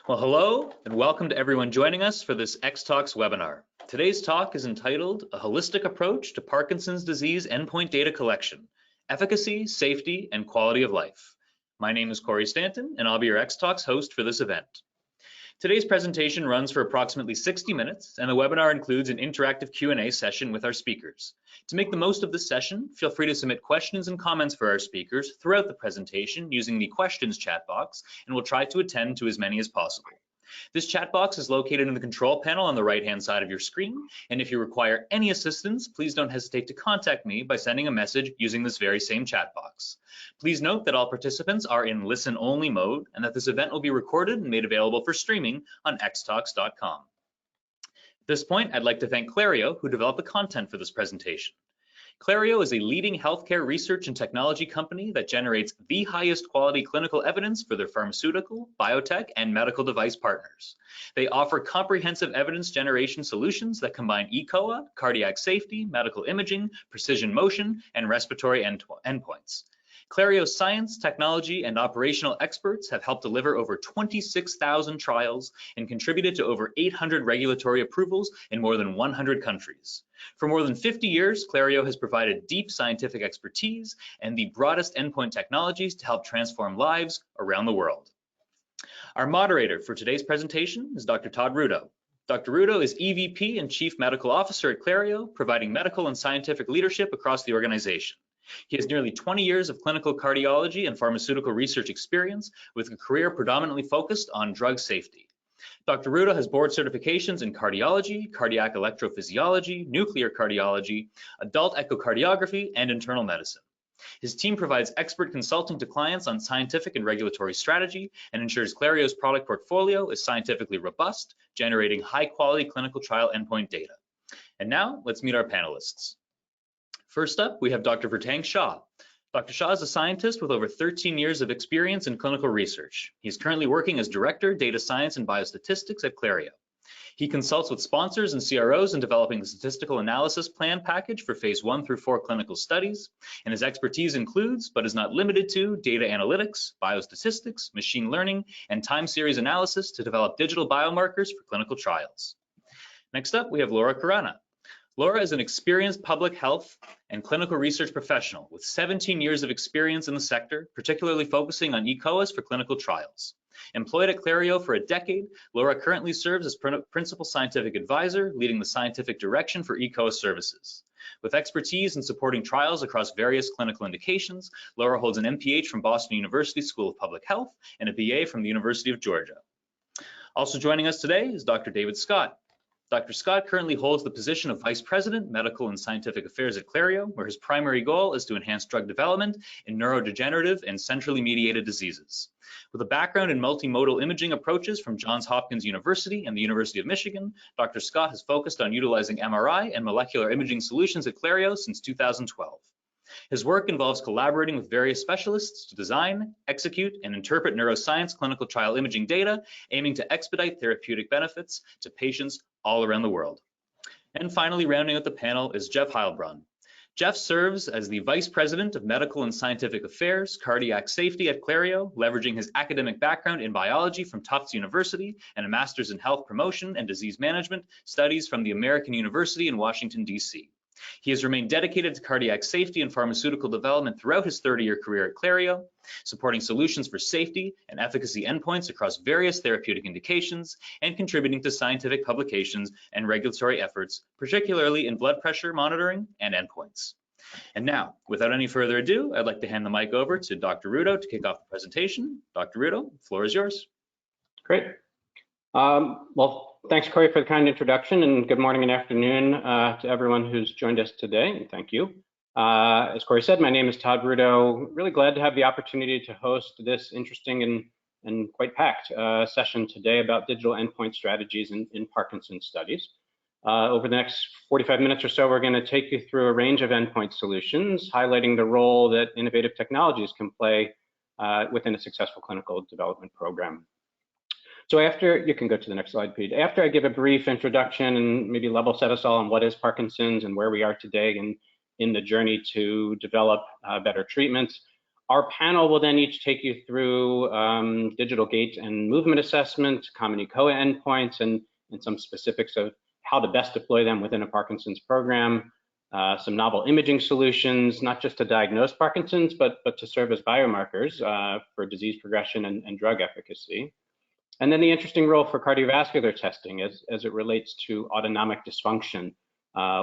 Well, hello and welcome to everyone joining us for this X-Talks webinar. Today's talk is entitled A Holistic Approach to Parkinson's Disease Endpoint Data Collection, Efficacy, Safety, and Quality of Life. My name is Corey Stanton, and I'll be your X-Talks host for this event. Today's presentation runs for approximately 60 minutes, and the webinar includes an interactive Q&A session with our speakers. To make the most of this session, feel free to submit questions and comments for our speakers throughout the presentation using the questions chat box, and we'll try to attend to as many as possible. This chat box is located in the control panel on the right-hand side of your screen, and if you require any assistance, please don't hesitate to contact me by sending a message using this very same chat box. Please note that all participants are in listen-only mode and that this event will be recorded and made available for streaming on xtalks.com. At this point, I'd like to thank Clario, who developed the content for this presentation. Clario is a leading healthcare research and technology company that generates the highest quality clinical evidence for their pharmaceutical, biotech, and medical device partners. They offer comprehensive evidence generation solutions that combine eCOA, cardiac safety, medical imaging, precision motion, and respiratory endpoints. Clario's science, technology, and operational experts have helped deliver over 26,000 trials and contributed to over 800 regulatory approvals in more than 100 countries. For more than 50 years, Clario has provided deep scientific expertise and the broadest endpoint technologies to help transform lives around the world. Our moderator for today's presentation is Dr. Todd Rudo. Dr. Rudo is EVP and Chief Medical Officer at Clario, providing medical and scientific leadership across the organization. He has nearly 20 years of clinical cardiology and pharmaceutical research experience with a career predominantly focused on drug safety. Dr. Rudo has board certifications in cardiology, cardiac electrophysiology, nuclear cardiology, adult echocardiography, and internal medicine. His team provides expert consulting to clients on scientific and regulatory strategy and ensures Clario's product portfolio is scientifically robust, generating high-quality clinical trial endpoint data. And now, let's meet our panelists. First up, we have Dr. Virtang Shah. Dr. Shah is a scientist with over 13 years of experience in clinical research. He is currently working as Director, Data Science and Biostatistics at Clario. He consults with sponsors and CROs in developing the statistical analysis plan package for phase 1 through 4 clinical studies, and his expertise includes, but is not limited to, data analytics, biostatistics, machine learning, and time series analysis to develop digital biomarkers for clinical trials. Next up, we have Laura Carana. Laura is an experienced public health and clinical research professional with 17 years of experience in the sector, particularly focusing on eCOAs for clinical trials. Employed at Clario for a decade, Laura currently serves as Principal Scientific Advisor, leading the scientific direction for eCOA services. With expertise in supporting trials across various clinical indications, Laura holds an MPH from Boston University School of Public Health and a BA from the University of Georgia. Also joining us today is Dr. David Scott. Dr. Scott currently holds the position of Vice President, Medical and Scientific Affairs at Clario, where his primary goal is to enhance drug development in neurodegenerative and centrally mediated diseases. With a background in multimodal imaging approaches from Johns Hopkins University and the University of Michigan, Dr. Scott has focused on utilizing MRI and molecular imaging solutions at Clario since 2012. His work involves collaborating with various specialists to design, execute, and interpret neuroscience clinical trial imaging data, aiming to expedite therapeutic benefits to patients all around the world. And finally, rounding out the panel is Jeff Heilbronn. Jeff serves as the Vice President of Medical and Scientific Affairs, Cardiac Safety at Clario, leveraging his academic background in biology from Tufts University and a master's in health promotion and disease management studies from the American University in Washington, D.C. He has remained dedicated to cardiac safety and pharmaceutical development throughout his 30-year career at Clario, supporting solutions for safety and efficacy endpoints across various therapeutic indications and contributing to scientific publications and regulatory efforts, particularly in blood pressure monitoring and endpoints. And now, without any further ado, I'd like to hand the mic over to Dr. Rudo to kick off the presentation. Dr. Rudo, the floor is yours. Great. Well, thanks, Corey, for the kind introduction, and good morning and afternoon to everyone who's joined us today, and thank you. As Corey said, my name is Todd Rudo. Really glad to have the opportunity to host this interesting and quite packed session today about digital endpoint strategies in Parkinson's studies. Over the next 45 minutes or so, we're going to take you through a range of endpoint solutions, highlighting the role that innovative technologies can play within a successful clinical development program. So you can go to the next slide, Pete. After I give a brief introduction and maybe level set us all on what is Parkinson's and where we are today in the journey to develop better treatments, Our panel will then each take you through digital gait and movement assessment, common ECOA endpoints, and some specifics of how to best deploy them within a Parkinson's program, some novel imaging solutions, not just to diagnose Parkinson's, but to serve as biomarkers for disease progression and drug efficacy. And then the interesting role for cardiovascular testing as it relates to autonomic dysfunction,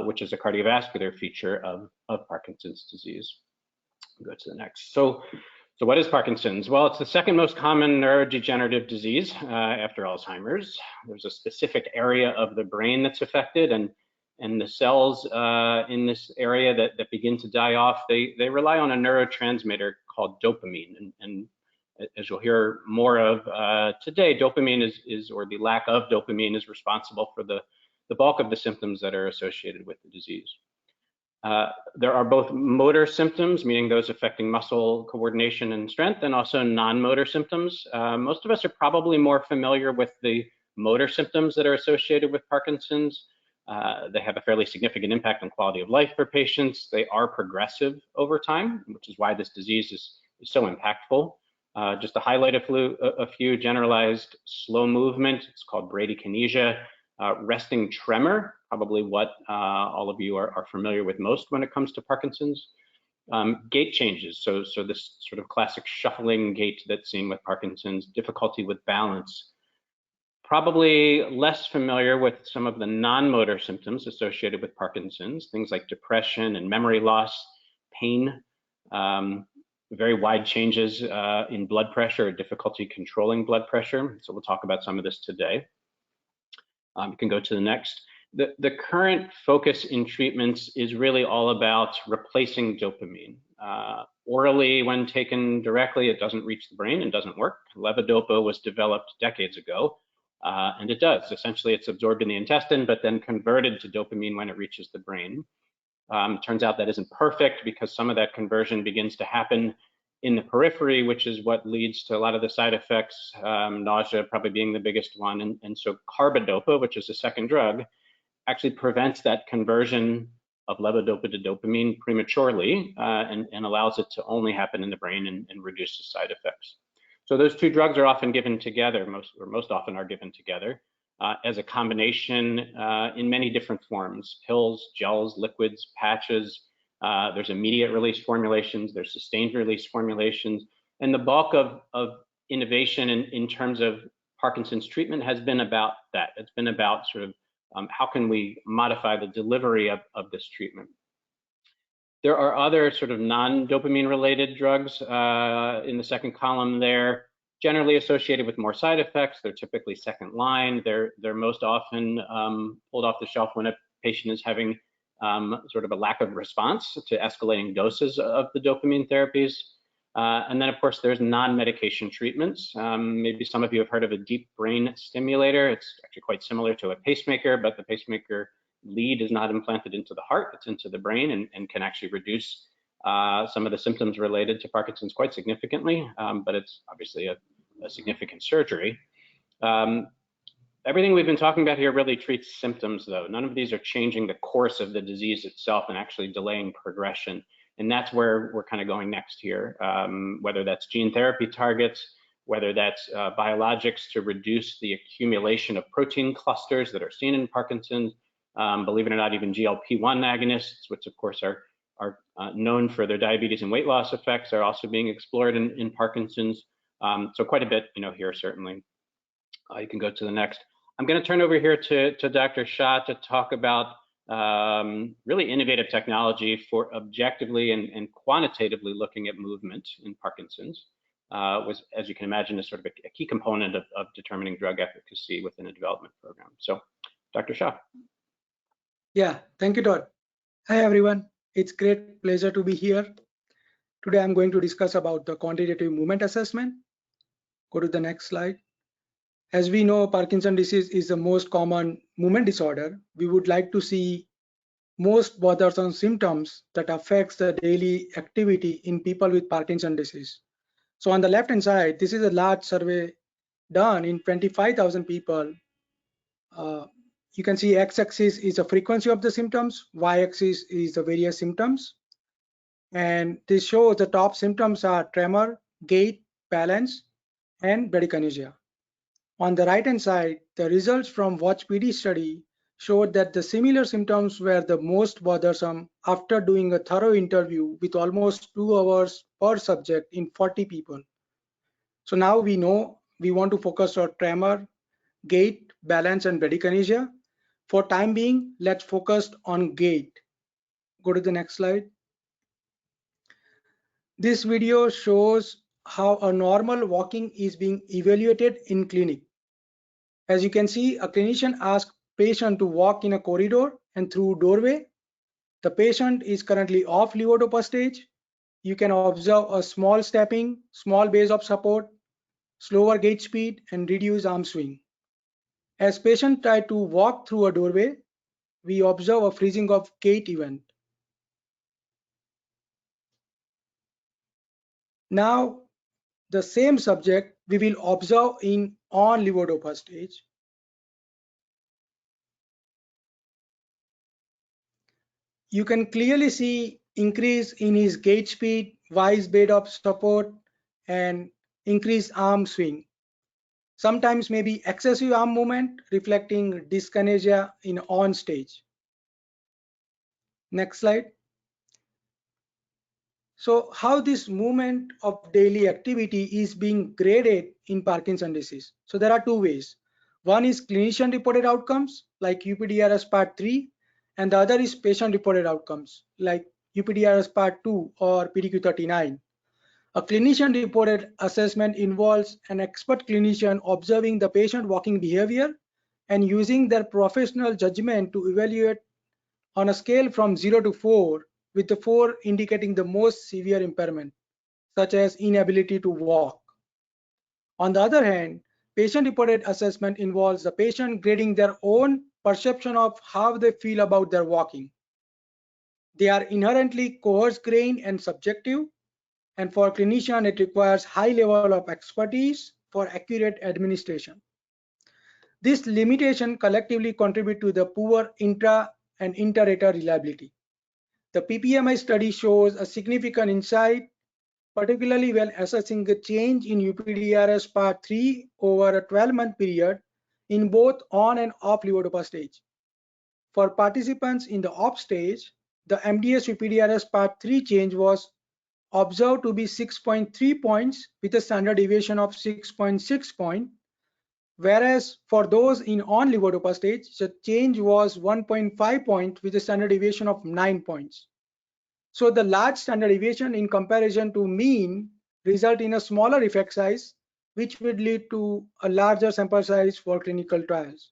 which is a cardiovascular feature of Parkinson's disease. Go to the next. So what is Parkinson's? Well, it's the second most common neurodegenerative disease after Alzheimer's. There's a specific area of the brain that's affected, and the cells in this area that begin to die off, they rely on a neurotransmitter called dopamine. And as you'll hear more of today, dopamine is, or the lack of dopamine is responsible for the bulk of the symptoms that are associated with the disease. There are both motor symptoms, meaning those affecting muscle coordination and strength, and also non-motor symptoms. Most of us are probably more familiar with the motor symptoms that are associated with Parkinson's. They have a fairly significant impact on quality of life for patients. They are progressive over time, which is why this disease is so impactful. Just to highlight a few: generalized slow movement, it's called bradykinesia. Resting tremor, probably what all of you are familiar with most when it comes to Parkinson's. Gait changes, so this sort of classic shuffling gait that's seen with Parkinson's. Difficulty with balance. Probably less familiar with some of the non-motor symptoms associated with Parkinson's, things like depression and memory loss, pain, very wide changes in blood pressure, difficulty controlling blood pressure. So we'll talk about some of this today. You can go to the next. The current focus in treatments is really all about replacing dopamine. Orally, when taken directly, it doesn't reach the brain and doesn't work. Levodopa was developed decades ago, and it does. Essentially, it's absorbed in the intestine, but then converted to dopamine when it reaches the brain. Turns out that isn't perfect because some of that conversion begins to happen in the periphery, which is what leads to a lot of the side effects, nausea probably being the biggest one. And so carbidopa, which is the second drug, actually prevents that conversion of levodopa to dopamine prematurely and allows it to only happen in the brain and reduces side effects. So those two drugs are often given together, most often are given together as a combination in many different forms: pills, gels, liquids, patches. There's immediate release formulations, there's sustained release formulations, and the bulk of innovation in terms of Parkinson's treatment has been about that. It's been about sort of how can we modify the delivery of this treatment. There are other sort of non-dopamine related drugs in the second column there, generally associated with more side effects. They're typically second line. They're most often pulled off the shelf when a patient is having sort of a lack of response to escalating doses of the dopamine therapies. And then, of course, there's non-medication treatments. Maybe some of you have heard of a deep brain stimulator. It's actually quite similar to a pacemaker, but the pacemaker lead is not implanted into the heart, it's into the brain, and can actually reduce some of the symptoms related to Parkinson's quite significantly, but it's obviously a significant surgery. Everything we've been talking about here really treats symptoms, though. None of these are changing the course of the disease itself and actually delaying progression. And that's where we're kind of going next here, whether that's gene therapy targets, whether that's biologics to reduce the accumulation of protein clusters that are seen in Parkinson's. Believe it or not, even GLP-1 agonists, which of course are known for their diabetes and weight loss effects, are also being explored in Parkinson's. So quite a bit, here certainly. You can go to the next. I'm going to turn over here to Dr. Shah to talk about really innovative technology for objectively and quantitatively looking at movement in Parkinson's, was, as you can imagine, is sort of a key component of determining drug efficacy within a development program. So, Dr. Shah. Yeah, thank you, Todd. Hi, everyone. It's great pleasure to be here. Today, I'm going to discuss about the quantitative movement assessment. Go to the next slide. As we know, Parkinson's disease is the most common movement disorder. We would like to see most bothersome symptoms that affects the daily activity in people with Parkinson's disease. So on the left-hand side, this is a large survey done in 25,000 people. You can see x-axis is the frequency of the symptoms, y-axis is the various symptoms. And this shows the top symptoms are tremor, gait, balance, and bradykinesia. On the right hand side, the results from Watch PD study showed that the similar symptoms were the most bothersome after doing a thorough interview with almost 2 hours per subject in 40 people. So now we know we want to focus on tremor, gait, balance, and bradykinesia. For time being, let's focus on gait. Go to the next slide. This video shows how a normal walking is being evaluated in clinic. As you can see, a clinician asks patient to walk in a corridor and through doorway. The patient is currently off levodopa stage. You can observe a small stepping, small base of support, slower gait speed, and reduced arm swing. As patient try to walk through a doorway, we observe a freezing of gait event. Now, the same subject we will observe in on levodopa stage. You can clearly see increase in his gait speed, wise base of support, and increased arm swing. Sometimes maybe excessive arm movement reflecting dyskinesia in on stage. Next slide. So how this movement of daily activity is being graded in Parkinson's disease. So there are two ways. One is clinician reported outcomes like UPDRS part 3, and the other is patient reported outcomes like UPDRS part 2 or PDQ-39. A clinician reported assessment involves an expert clinician observing the patient walking behavior and using their professional judgment to evaluate on a scale from 0 to 4, with the 4 indicating the most severe impairment, such as inability to walk. On the other hand, patient-reported assessment involves the patient grading their own perception of how they feel about their walking. They are inherently coarse-grained and subjective, and for clinician, it requires high level of expertise for accurate administration. This limitation collectively contribute to the poor intra and inter-rater reliability. The PPMI study shows a significant insight, particularly when assessing the change in UPDRS part 3 over a 12-month period in both on and off levodopa stage. For participants in the off stage, the MDS UPDRS part 3 change was observed to be 6.3 points with a standard deviation of 6.6 points, whereas for those in on levodopa stage, the change was 1.5 points with a standard deviation of 9 points. So the large standard deviation in comparison to mean result in a smaller effect size, which would lead to a larger sample size for clinical trials.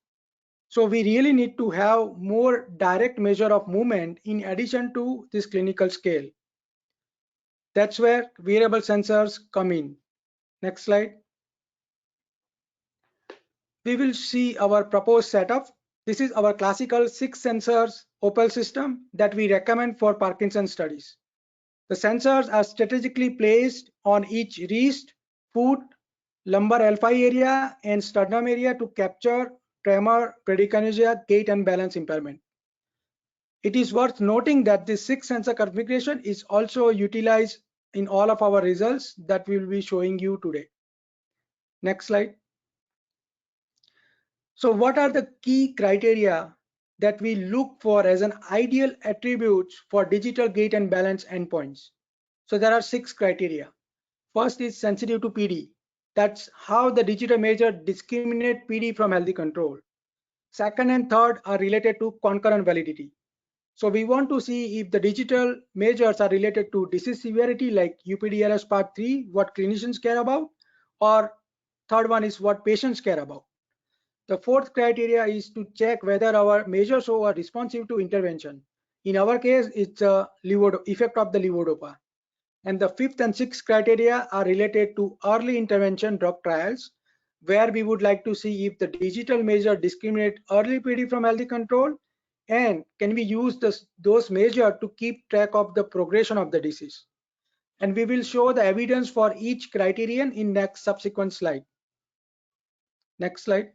So we really need to have more direct measure of movement in addition to this clinical scale. That's where wearable sensors come in. Next slide. We will see our proposed setup. This is our classical 6 sensors Opal system that we recommend for Parkinson's studies. The sensors are strategically placed on each wrist, foot, lumbar L5 area, and sternum area to capture tremor, bradykinesia, gait, and balance impairment. It is worth noting that this 6 sensor configuration is also utilized in all of our results that we will be showing you today. Next slide. So what are the key criteria that we look for as an ideal attributes for digital gait and balance endpoints? So there are 6 criteria. First is sensitive to PD. That's how the digital measure discriminate PD from healthy control. Second and third are related to concurrent validity. So we want to see if the digital measures are related to disease severity like UPDRS part 3, what clinicians care about, or third one is what patients care about. The fourth criteria is to check whether our measures are responsive to intervention. In our case, it's a effect of the levodopa. And the fifth and sixth criteria are related to early intervention drug trials, where we would like to see if the digital measure discriminate early PD from healthy control, and can we use those measures to keep track of the progression of the disease. And we will show the evidence for each criterion in next subsequent slide. Next slide.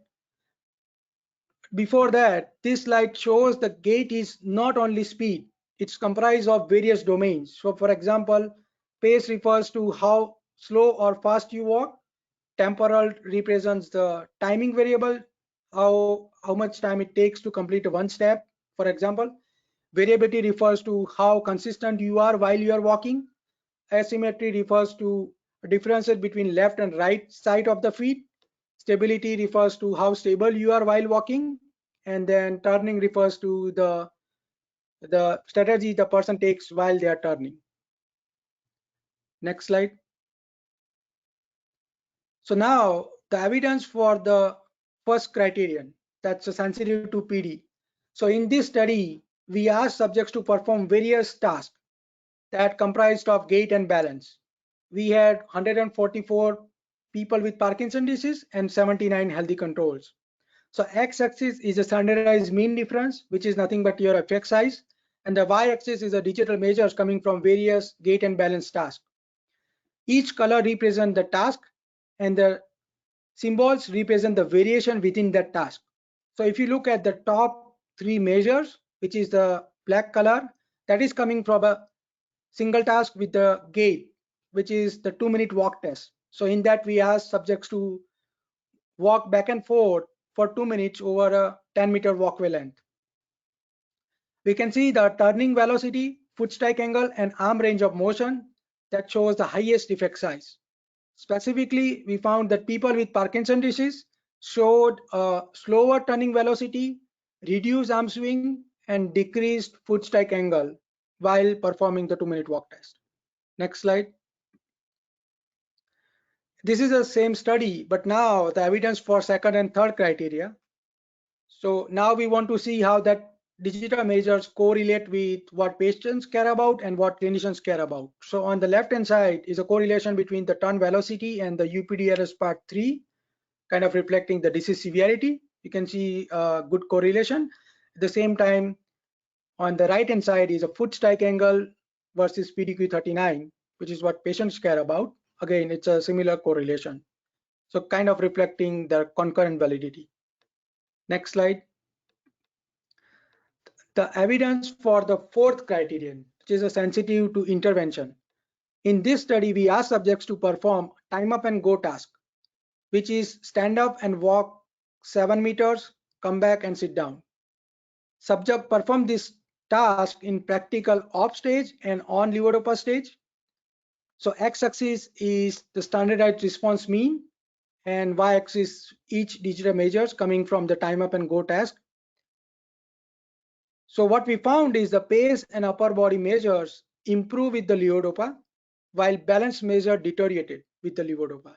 Before that, this slide shows the gait is not only speed, it's comprised of various domains. So for example, pace refers to how slow or fast you walk. Temporal represents the timing variable, how much time it takes to complete one step, for example. Variability refers to how consistent you are while you are walking. Asymmetry refers to differences between left and right side of the feet. Stability refers to how stable you are while walking. And then turning refers to the strategy the person takes while they are turning. Next slide. So now the evidence for the first criterion, that's sensitive to PD. So in this study, we asked subjects to perform various tasks that comprised of gait and balance. We had 144 people with Parkinson's disease and 79 healthy controls. So x-axis is a standardized mean difference, which is nothing but your effect size, and the y-axis is a digital measures coming from various gait and balance tasks. Each color represents the task, and the symbols represent the variation within that task. So if you look at the top three measures, which is the black color, that is coming from a single task with the gait, which is the 2-minute walk test. So in that we ask subjects to walk back and forth for 2 minutes over a 10-meter walkway length. We can see the turning velocity, foot strike angle, and arm range of motion that shows the highest effect size. Specifically, we found that people with Parkinson's disease showed a slower turning velocity, reduced arm swing, and decreased foot strike angle while performing the 2-minute walk test. Next slide. This is the same study, but now the evidence for second and third criteria. So now we want to see how that digital measures correlate with what patients care about and what clinicians care about. So on the left hand side is a correlation between the turn velocity and the UPDRS part 3, kind of reflecting the disease severity. You can see a good correlation. At the same time, on the right hand side is a foot strike angle versus PDQ-39, which is what patients care about. Again, it's a similar correlation. So kind of reflecting the concurrent validity. Next slide. The evidence for the fourth criterion, which is a sensitive to intervention. In this study, we asked subjects to perform time up and go task, which is stand up and walk 7 meters, come back and sit down. Subject perform this task in practical off stage and on levodopa stage. So x-axis is the standardized response mean, and y-axis each digital measures coming from the time up and go task. So what we found is the pace and upper body measures improve with the levodopa, while balance measure deteriorated with the levodopa.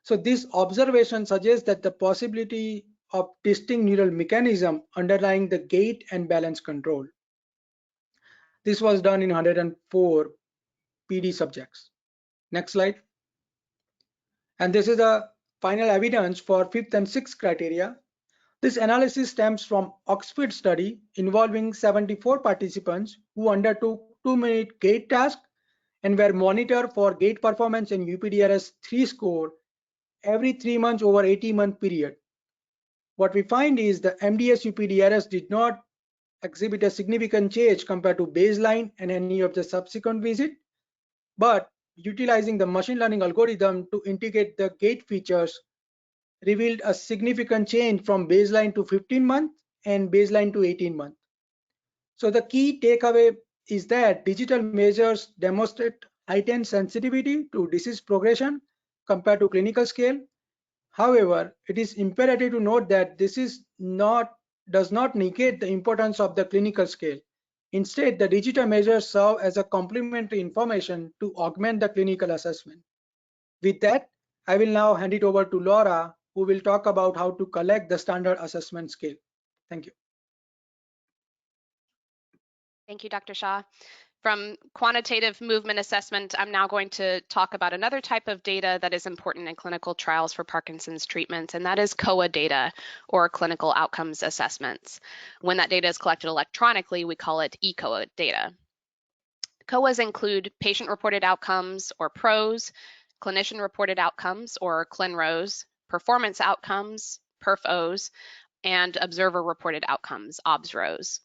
So this observation suggests that the possibility of distinct neural mechanism underlying the gait and balance control. This was done in 104 PD subjects. Next slide. And this is the final evidence for fifth and sixth criteria. This analysis stems from Oxford study involving 74 participants who undertook 2-minute gait task and were monitored for gait performance and UPDRS 3 score every 3 months over 80-month period. What we find is the MDS UPDRS did not exhibit a significant change compared to baseline and any of the subsequent visit, but utilizing the machine learning algorithm to integrate the gait features revealed a significant change from baseline to 15 months and baseline to 18 months. So the key takeaway is that digital measures demonstrate heightened sensitivity to disease progression compared to clinical scale. However, it is imperative to note that this does not negate the importance of the clinical scale. Instead, the digital measures serve as a complementary information to augment the clinical assessment. With that, I will now hand it over to Laura, who will talk about how to collect the standard assessment scale. Thank you. Thank you, Dr. Shah. From quantitative movement assessment, I'm now going to talk about another type of data that is important in clinical trials for Parkinson's treatment, and that is COA data, or clinical outcomes assessments. When that data is collected electronically, we call it eCOA data. COAs include patient-reported outcomes, or PROs, clinician-reported outcomes, or ClinROs, performance outcomes, PERF-Os, and observer-reported outcomes, OBS-ROs.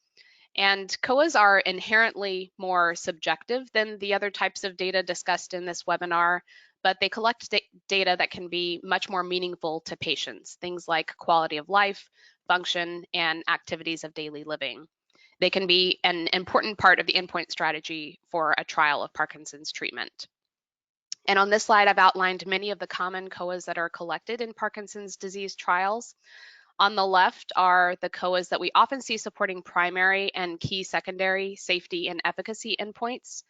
And COAs are inherently more subjective than the other types of data discussed in this webinar, but they collect data that can be much more meaningful to patients, things like quality of life, function, and activities of daily living. They can be an important part of the endpoint strategy for a trial of Parkinson's treatment. And on this slide, I've outlined many of the common COAs that are collected in Parkinson's disease trials. On the left are the COAs that we often see supporting primary and key secondary safety and efficacy endpoints.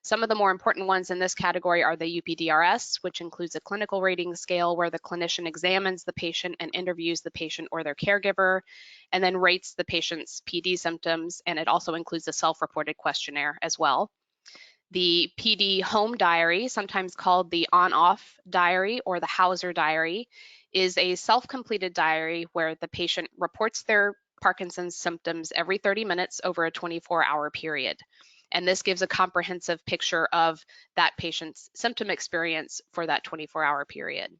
Some of the more important ones in this category are the UPDRS, which includes a clinical rating scale where the clinician examines the patient and interviews the patient or their caregiver, and then rates the patient's PD symptoms, and it also includes a self-reported questionnaire as well. The PD home diary, sometimes called the on-off diary or the Hauser diary, is a self-completed diary where the patient reports their Parkinson's symptoms every 30 minutes over a 24-hour period. And this gives a comprehensive picture of that patient's symptom experience for that 24-hour period.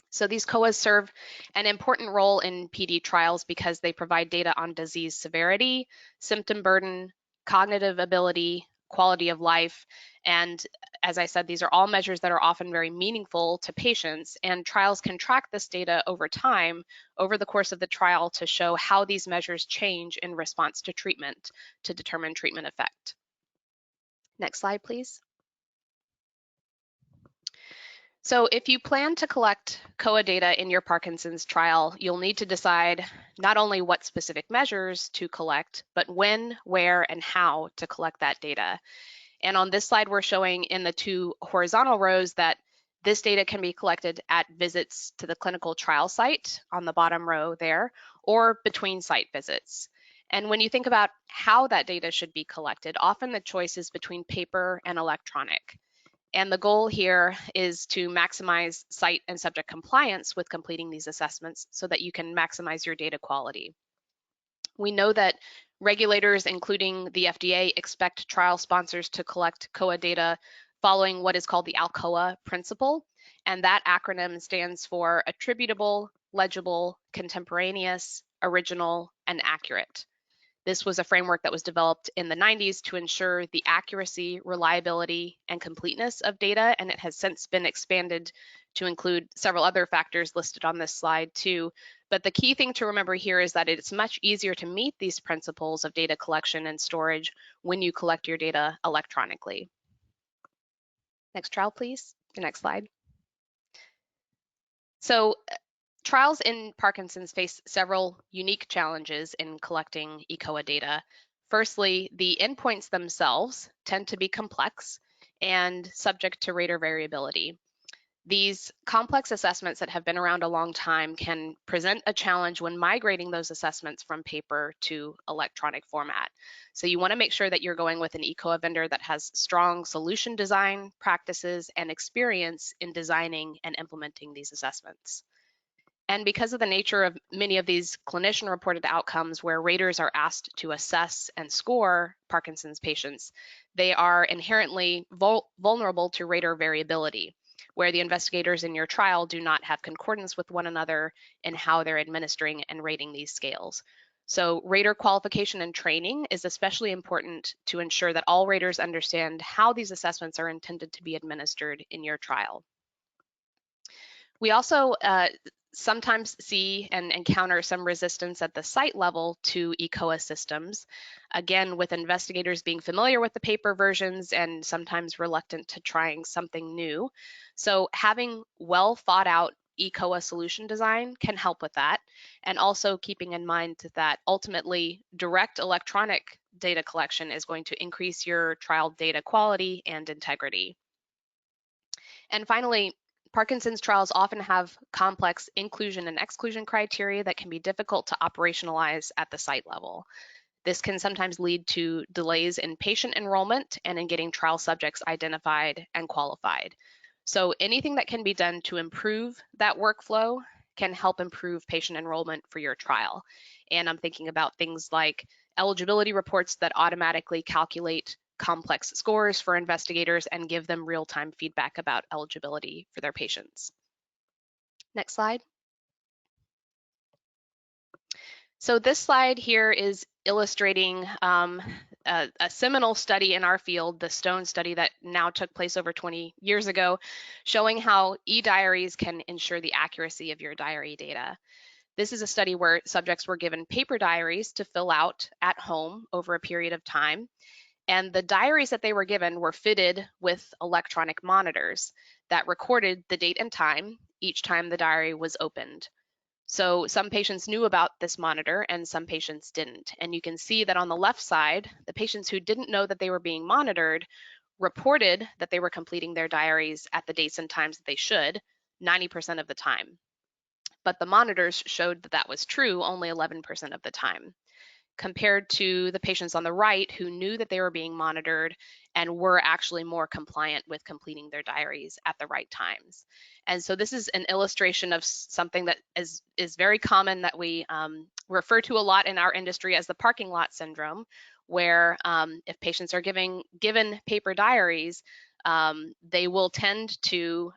So these COAs serve an important role in PD trials because they provide data on disease severity, symptom burden, cognitive ability, quality of life, and as I said, these are all measures that are often very meaningful to patients, and trials can track this data over time, over the course of the trial, to show how these measures change in response to treatment to determine treatment effect. Next slide, please. So if you plan to collect COA data in your Parkinson's trial, you'll need to decide not only what specific measures to collect, but when, where, and how to collect that data. And on this slide, we're showing in the two horizontal rows that this data can be collected at visits to the clinical trial site on the bottom row there, or between site visits. And when you think about how that data should be collected, often the choice is between paper and electronic. And the goal here is to maximize site and subject compliance with completing these assessments so that you can maximize your data quality. We know that regulators, including the FDA, expect trial sponsors to collect COA data following what is called the ALCOA principle. And that acronym stands for attributable, legible, contemporaneous, original, and accurate. This was a framework that was developed in the 90s to ensure the accuracy, reliability, and completeness of data, and it has since been expanded to include several other factors listed on this slide too. But the key thing to remember here is that it's much easier to meet these principles of data collection and storage when you collect your data electronically. Next trial, please. The next slide. So trials in Parkinson's face several unique challenges in collecting eCOA data. Firstly, the endpoints themselves tend to be complex and subject to rater variability. These complex assessments that have been around a long time can present a challenge when migrating those assessments from paper to electronic format. So you want to make sure that you're going with an eCOA vendor that has strong solution design practices and experience in designing and implementing these assessments. And because of the nature of many of these clinician-reported outcomes where raters are asked to assess and score Parkinson's patients, they are inherently vulnerable to rater variability, where the investigators in your trial do not have concordance with one another in how they're administering and rating these scales. So rater qualification and training is especially important to ensure that all raters understand how these assessments are intended to be administered in your trial. We also sometimes see and encounter some resistance at the site level to eCOA systems, again, with investigators being familiar with the paper versions and sometimes reluctant to trying something new. So having well thought out eCOA solution design can help with that, and also keeping in mind that ultimately direct electronic data collection is going to increase your trial data quality and integrity. And finally, Parkinson's trials often have complex inclusion and exclusion criteria that can be difficult to operationalize at the site level. This can sometimes lead to delays in patient enrollment and in getting trial subjects identified and qualified. So anything that can be done to improve that workflow can help improve patient enrollment for your trial. And I'm thinking about things like eligibility reports that automatically calculate complex scores for investigators and give them real-time feedback about eligibility for their patients. Next slide. So this slide here is illustrating a seminal study in our field, the Stone study that now took place over 20 years ago, showing how e-diaries can ensure the accuracy of your diary data. This is a study where subjects were given paper diaries to fill out at home over a period of time. And the diaries that they were given were fitted with electronic monitors that recorded the date and time each time the diary was opened. So some patients knew about this monitor and some patients didn't. And you can see that on the left side, the patients who didn't know that they were being monitored reported that they were completing their diaries at the dates and times that they should, 90% of the time. But the monitors showed that that was true only 11% of the time, compared to the patients on the right who knew that they were being monitored and were actually more compliant with completing their diaries at the right times. And so this is an illustration of something that is very common that we refer to a lot in our industry as the parking lot syndrome, where if patients are given paper diaries, they will tend to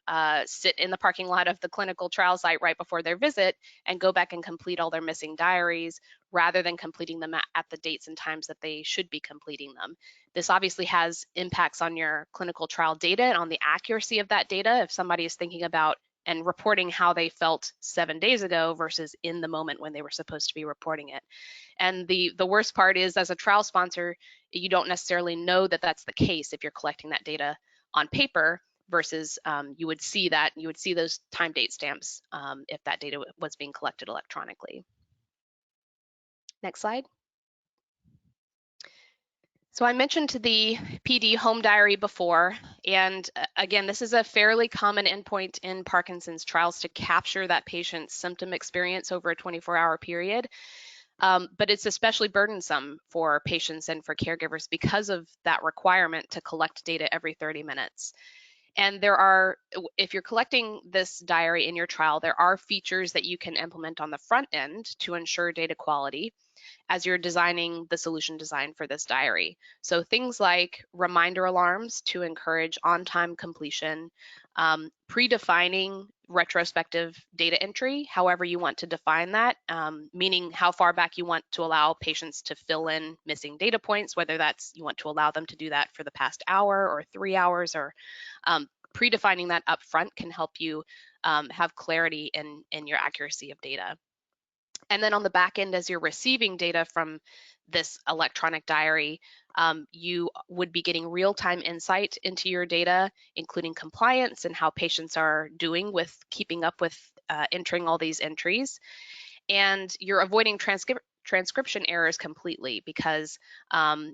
sit in the parking lot of the clinical trial site right before their visit and go back and complete all their missing diaries rather than completing them at the dates and times that they should be completing them. This obviously has impacts on your clinical trial data and on the accuracy of that data. If somebody is thinking about and reporting how they felt 7 days ago versus in the moment when they were supposed to be reporting it. And the worst part is, as a trial sponsor, you don't necessarily know that that's the case if you're collecting that data on paper versus you would see those time date stamps if that data was being collected electronically. Next slide. So I mentioned the PD home diary before, and again, this is a fairly common endpoint in Parkinson's trials to capture that patient's symptom experience over a 24-hour period. But it's especially burdensome for patients and for caregivers because of that requirement to collect data every 30 minutes. And if you're collecting this diary in your trial, there are features that you can implement on the front end to ensure data quality as you're designing the solution design for this diary. So things like reminder alarms to encourage on-time completion, predefining retrospective data entry, however you want to define that, meaning how far back you want to allow patients to fill in missing data points, whether that's you want to allow them to do that for the past hour or 3 hours, or predefining that up front can help you have clarity in your accuracy of data. And then on the back end, as you're receiving data from this electronic diary, you would be getting real-time insight into your data, including compliance and how patients are doing with keeping up with entering all these entries. And you're avoiding transcription errors completely because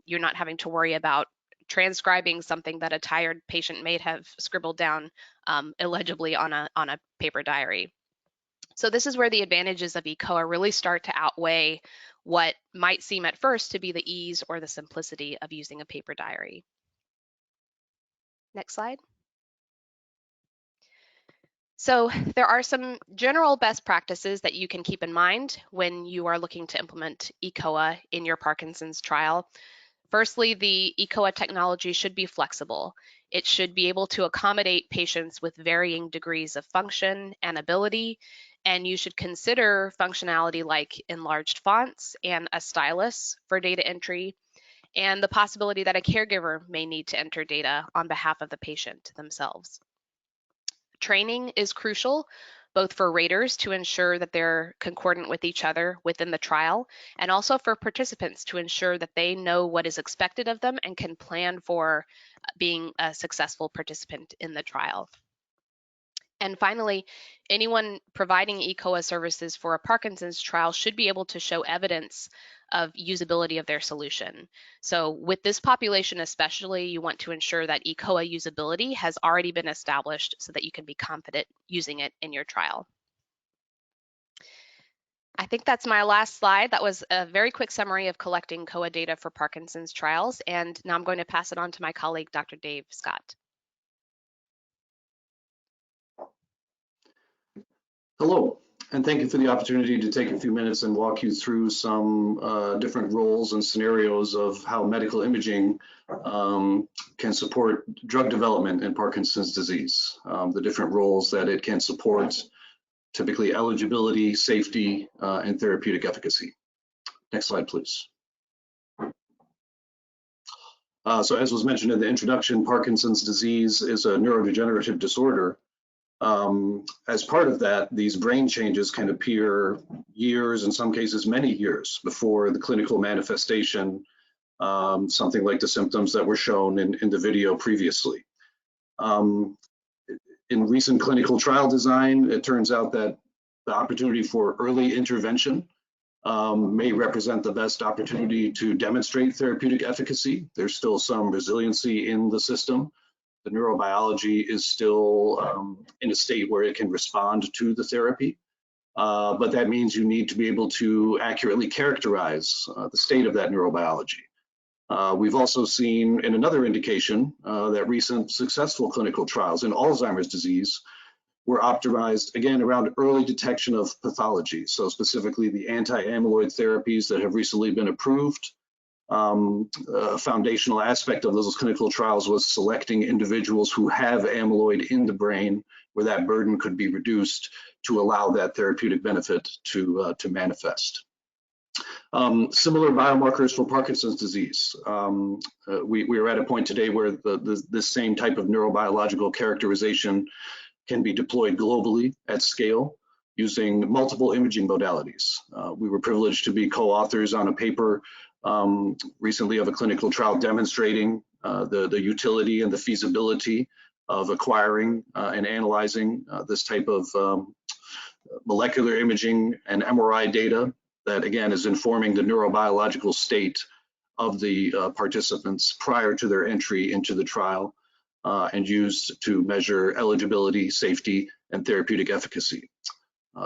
you're not having to worry about transcribing something that a tired patient may have scribbled down illegibly on a paper diary. So this is where the advantages of eCOA really start to outweigh what might seem at first to be the ease or the simplicity of using a paper diary. Next slide. So there are some general best practices that you can keep in mind when you are looking to implement eCOA in your Parkinson's trial. Firstly, the eCOA technology should be flexible. It should be able to accommodate patients with varying degrees of function and ability, and you should consider functionality like enlarged fonts and a stylus for data entry, and the possibility that a caregiver may need to enter data on behalf of the patient themselves. Training is crucial, both for raters to ensure that they're concordant with each other within the trial, and also for participants to ensure that they know what is expected of them and can plan for being a successful participant in the trial. And finally, anyone providing eCOA services for a Parkinson's trial should be able to show evidence of usability of their solution. So with this population especially, you want to ensure that eCOA usability has already been established so that you can be confident using it in your trial. I think that's my last slide. That was a very quick summary of collecting COA data for Parkinson's trials, and now I'm going to pass it on to my colleague, Dr. Dave Scott. Hello, and thank you for the opportunity to take a few minutes and walk you through some different roles and scenarios of how medical imaging can support drug development in Parkinson's disease, the different roles that it can support, typically eligibility, safety, and therapeutic efficacy. Next slide, please. So as was mentioned in the introduction, Parkinson's disease is a neurodegenerative disorder. As part of that, these brain changes can appear years, in some cases many years, before the clinical manifestation, something like the symptoms that were shown in the video previously. In recent clinical trial design, it turns out that the opportunity for early intervention may represent the best opportunity to demonstrate therapeutic efficacy. There's still some resiliency in the system. The neurobiology is still in a state where it can respond to the therapy, but that means you need to be able to accurately characterize the state of that neurobiology. We've also seen in another indication that recent successful clinical trials in Alzheimer's disease were optimized, again, around early detection of pathology. So specifically the anti-amyloid therapies that have recently been approved. A foundational aspect of those clinical trials was selecting individuals who have amyloid in the brain where that burden could be reduced to allow that therapeutic benefit to manifest. Similar biomarkers for Parkinson's disease. We are at a point today where this same type of neurobiological characterization can be deployed globally at scale using multiple imaging modalities. We were privileged to be co-authors on a paper recently of a clinical trial demonstrating the utility and the feasibility of acquiring and analyzing this type of molecular imaging and MRI data that, again, is informing the neurobiological state of the participants prior to their entry into the trial and used to measure eligibility, safety, and therapeutic efficacy.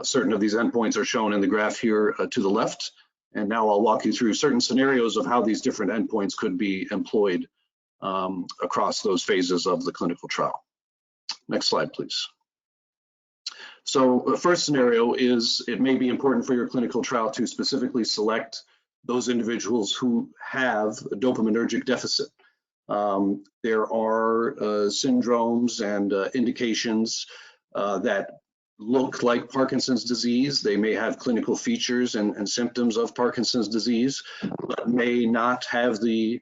Certain of these endpoints are shown in the graph here to the left, and now I'll walk you through certain scenarios of how these different endpoints could be employed across those phases of the clinical trial. Next slide, please. So the first scenario is it may be important for your clinical trial to specifically select those individuals who have a dopaminergic deficit. There are syndromes and indications that look like Parkinson's disease. They may have clinical features and symptoms of Parkinson's disease, but may not have the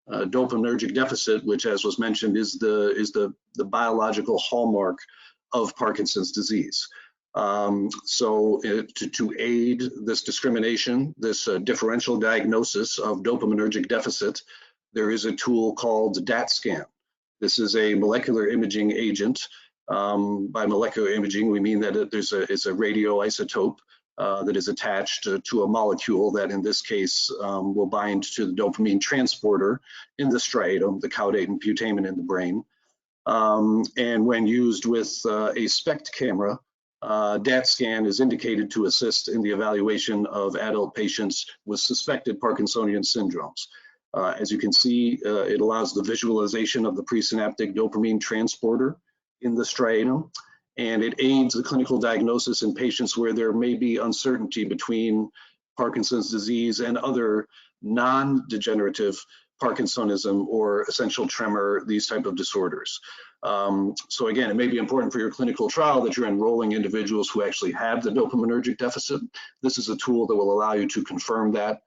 dopaminergic deficit, which, as was mentioned, is the biological hallmark of Parkinson's disease. So to aid this discrimination, this differential diagnosis of dopaminergic deficit, there is a tool called DAT scan. This is a molecular imaging agent. By molecular imaging, we mean that it's a radioisotope that is attached to a molecule that, in this case, will bind to the dopamine transporter in the striatum, the caudate and putamen in the brain. And when used with a SPECT camera, DAT scan is indicated to assist in the evaluation of adult patients with suspected Parkinsonian syndromes. As you can see, it allows the visualization of the presynaptic dopamine transporter in the striatum, and it aids the clinical diagnosis in patients where there may be uncertainty between Parkinson's disease and other non-degenerative Parkinsonism or essential tremor, these type of disorders. So again, it may be important for your clinical trial that you're enrolling individuals who actually have the dopaminergic deficit. This is a tool that will allow you to confirm that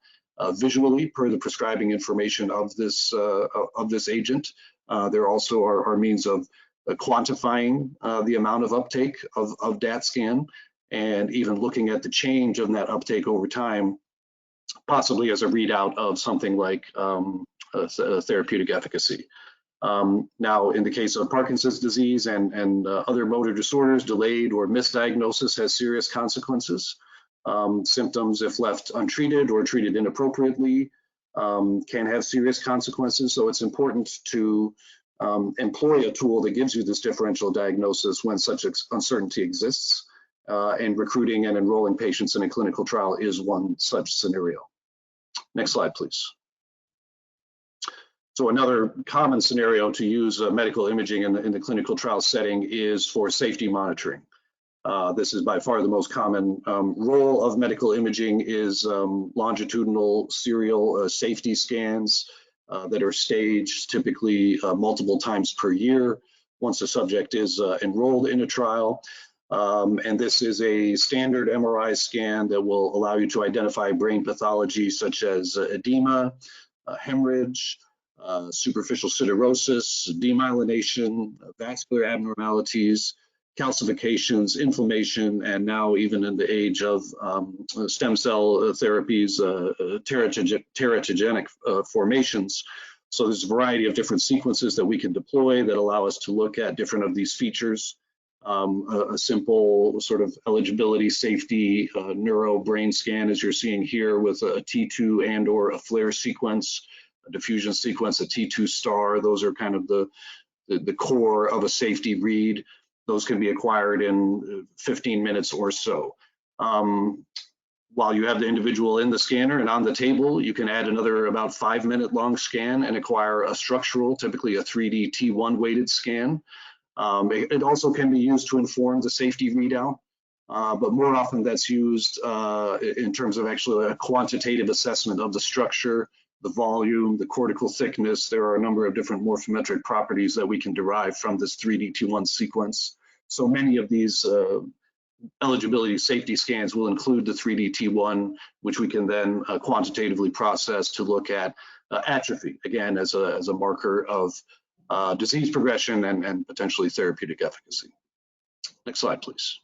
visually per the prescribing information of this agent. There also are means of quantifying the amount of uptake of DAT scan and even looking at the change of that uptake over time, possibly as a readout of something like therapeutic efficacy. Now, in the case of Parkinson's disease and other motor disorders, delayed or misdiagnosis has serious consequences. Symptoms, if left untreated or treated inappropriately, can have serious consequences. So it's important to employ a tool that gives you this differential diagnosis when such uncertainty exists. And recruiting and enrolling patients in a clinical trial is one such scenario. Next slide, please. So another common scenario to use medical imaging in the clinical trial setting is for safety monitoring. This is by far the most common role of medical imaging is longitudinal serial safety scans that are staged typically multiple times per year once a subject is enrolled in a trial. And this is a standard MRI scan that will allow you to identify brain pathology such as edema, hemorrhage, superficial siderosis, demyelination, vascular abnormalities, calcifications, inflammation, and now even in the age of stem cell therapies, teratogenic formations. So there's a variety of different sequences that we can deploy that allow us to look at different of these features. A simple sort of eligibility safety neuro brain scan, as you're seeing here, with a T2 and or a FLAIR sequence, a diffusion sequence, a T2 star. Those are kind of the core of a safety read. Those can be acquired in 15 minutes or so. While you have the individual in the scanner and on the table, you can add another about 5-minute long scan and acquire a structural, typically a 3D T1 weighted scan. It also can be used to inform the safety readout, but more often that's used in terms of actually a quantitative assessment of the structure, the volume, the cortical thickness. There are a number of different morphometric properties that we can derive from this 3D T1 sequence. So many of these eligibility safety scans will include the 3D T1, which we can then quantitatively process to look at atrophy, again, as a marker of disease progression and potentially therapeutic efficacy. Next slide, please.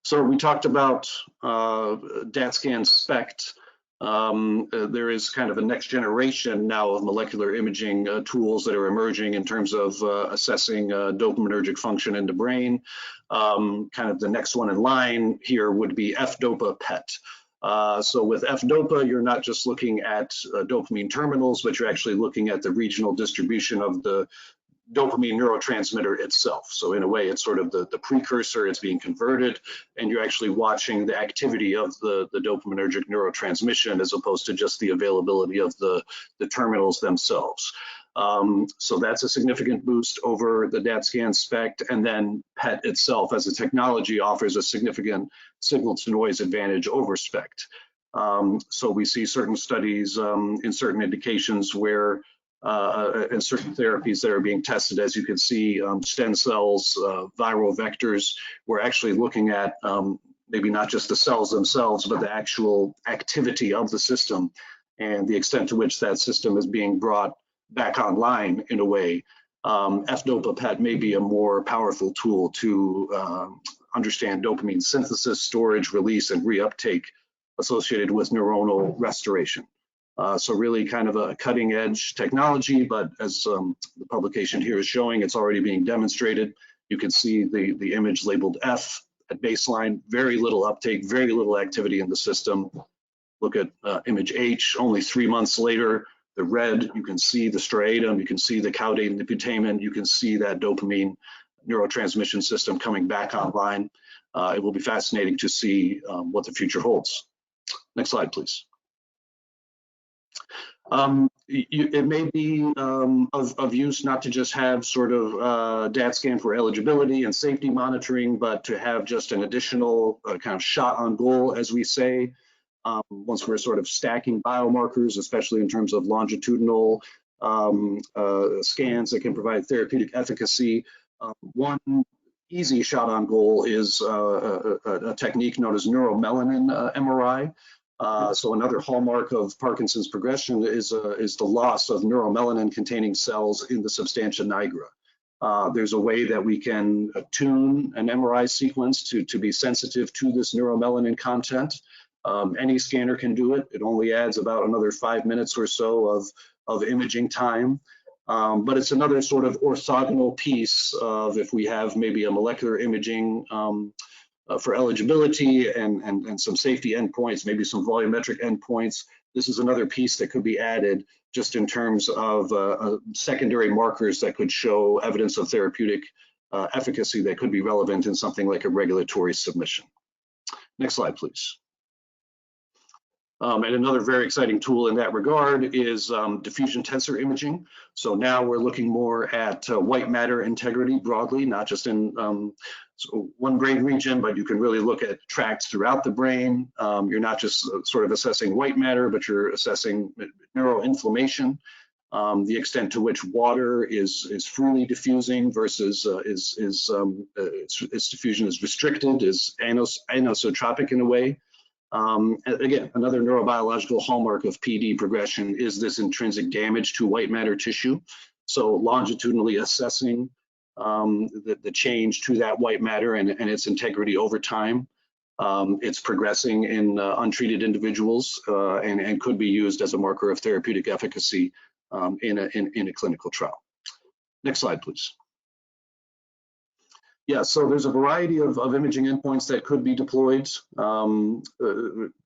So we talked about DaTscan SPECT. There is kind of a next generation now of molecular imaging tools that are emerging in terms of assessing dopaminergic function in the brain. Kind of the next one in line here would be FDOPA PET. So with FDOPA, you're not just looking at dopamine terminals, but you're actually looking at the regional distribution of the dopamine neurotransmitter itself. So in a way, it's sort of the precursor, it's being converted, and you're actually watching the activity of the dopaminergic neurotransmission as opposed to just the availability of the terminals themselves. So that's a significant boost over the DaTscan SPECT, and then PET itself as a technology offers a significant signal to noise advantage over SPECT. So we see certain studies in certain indications where and certain therapies that are being tested, as you can see, stem cells, viral vectors, we're actually looking at maybe not just the cells themselves, but the actual activity of the system and the extent to which that system is being brought back online in a way. FDOPA PET may be a more powerful tool to understand dopamine synthesis, storage, release, and reuptake associated with neuronal restoration. So really kind of a cutting edge technology, but as the publication here is showing, it's already being demonstrated. You can see the image labeled F at baseline, very little uptake, very little activity in the system. Look at image H, only 3 months later, the red, you can see the striatum, you can see the caudate and the putamen, you can see that dopamine neurotransmission system coming back online. It will be fascinating to see what the future holds. Next slide, please. It may be of use not to just have sort of DaTscan for eligibility and safety monitoring, but to have just an additional kind of shot on goal, as we say, once we're sort of stacking biomarkers, especially in terms of longitudinal scans that can provide therapeutic efficacy. One easy shot on goal is a technique known as neuromelanin MRI. So another hallmark of Parkinson's progression is the loss of neuromelanin containing cells in the substantia nigra. There's a way that we can tune an MRI sequence to be sensitive to this neuromelanin content. Any scanner can do it. It only adds about another 5 minutes or so of imaging time. But it's another sort of orthogonal piece of if we have maybe a molecular imaging for eligibility and some safety endpoints, maybe some volumetric endpoints. This is another piece that could be added just in terms of secondary markers that could show evidence of therapeutic efficacy that could be relevant in something like a regulatory submission. Next slide, please. And another very exciting tool in that regard is diffusion tensor imaging. So now we're looking more at white matter integrity broadly, not just in one brain region, but you can really look at tracts throughout the brain. You're not just sort of assessing white matter, but you're assessing neuroinflammation. the extent to which water is freely diffusing versus its diffusion is restricted, is anisotropic in a way. Again, another neurobiological hallmark of PD progression is this intrinsic damage to white matter tissue. So longitudinally assessing the change to that white matter and its integrity over time. It's progressing in untreated individuals and could be used as a marker of therapeutic efficacy in a clinical trial. Next slide, please. Yeah, so there's a variety of imaging endpoints that could be deployed,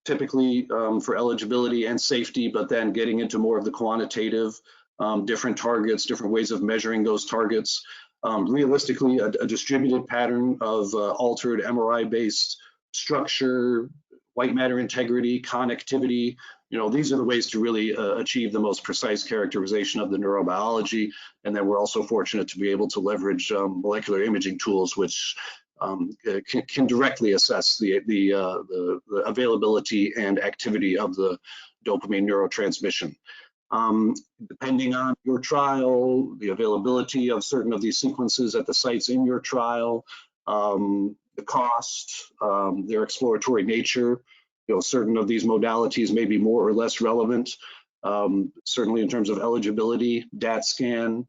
typically for eligibility and safety, but then getting into more of the quantitative, different targets, different ways of measuring those targets. Realistically, a distributed pattern of altered MRI-based structure, white matter integrity, connectivity, these are the ways to really achieve the most precise characterization of the neurobiology. And then we're also fortunate to be able to leverage molecular imaging tools, which can directly assess the availability and activity of the dopamine neurotransmission. Depending on your trial, the availability of certain of these sequences at the sites in your trial, the cost, their exploratory nature, certain of these modalities may be more or less relevant. Certainly in terms of eligibility, DAT scan,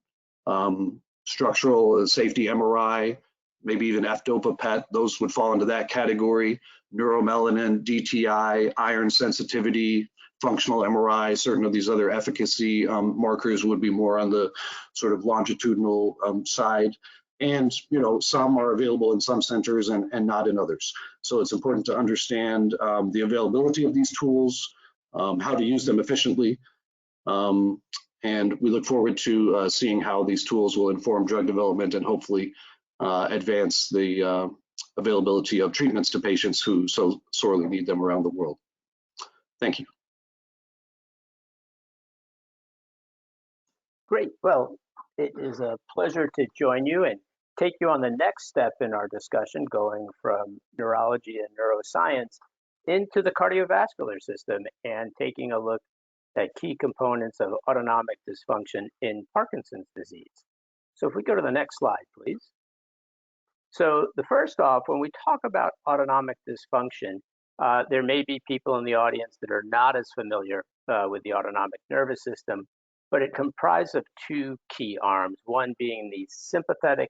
structural safety MRI, maybe even F-DOPA PET, those would fall into that category. Neuromelanin, DTI, iron sensitivity, functional MRI, certain of these other efficacy markers would be more on the sort of longitudinal side. And some are available in some centers and not in others. So it's important to understand the availability of these tools, how to use them efficiently, and we look forward to seeing how these tools will inform drug development and hopefully advance the availability of treatments to patients who so sorely need them around the world. Thank you. Great. Well, it is a pleasure to join you and take you on the next step in our discussion, going from neurology and neuroscience into the cardiovascular system and taking a look at key components of autonomic dysfunction in Parkinson's disease. So if we go to the next slide, please. So the first off, when we talk about autonomic dysfunction, there may be people in the audience that are not as familiar with the autonomic nervous system, but it comprises of two key arms, one being the sympathetic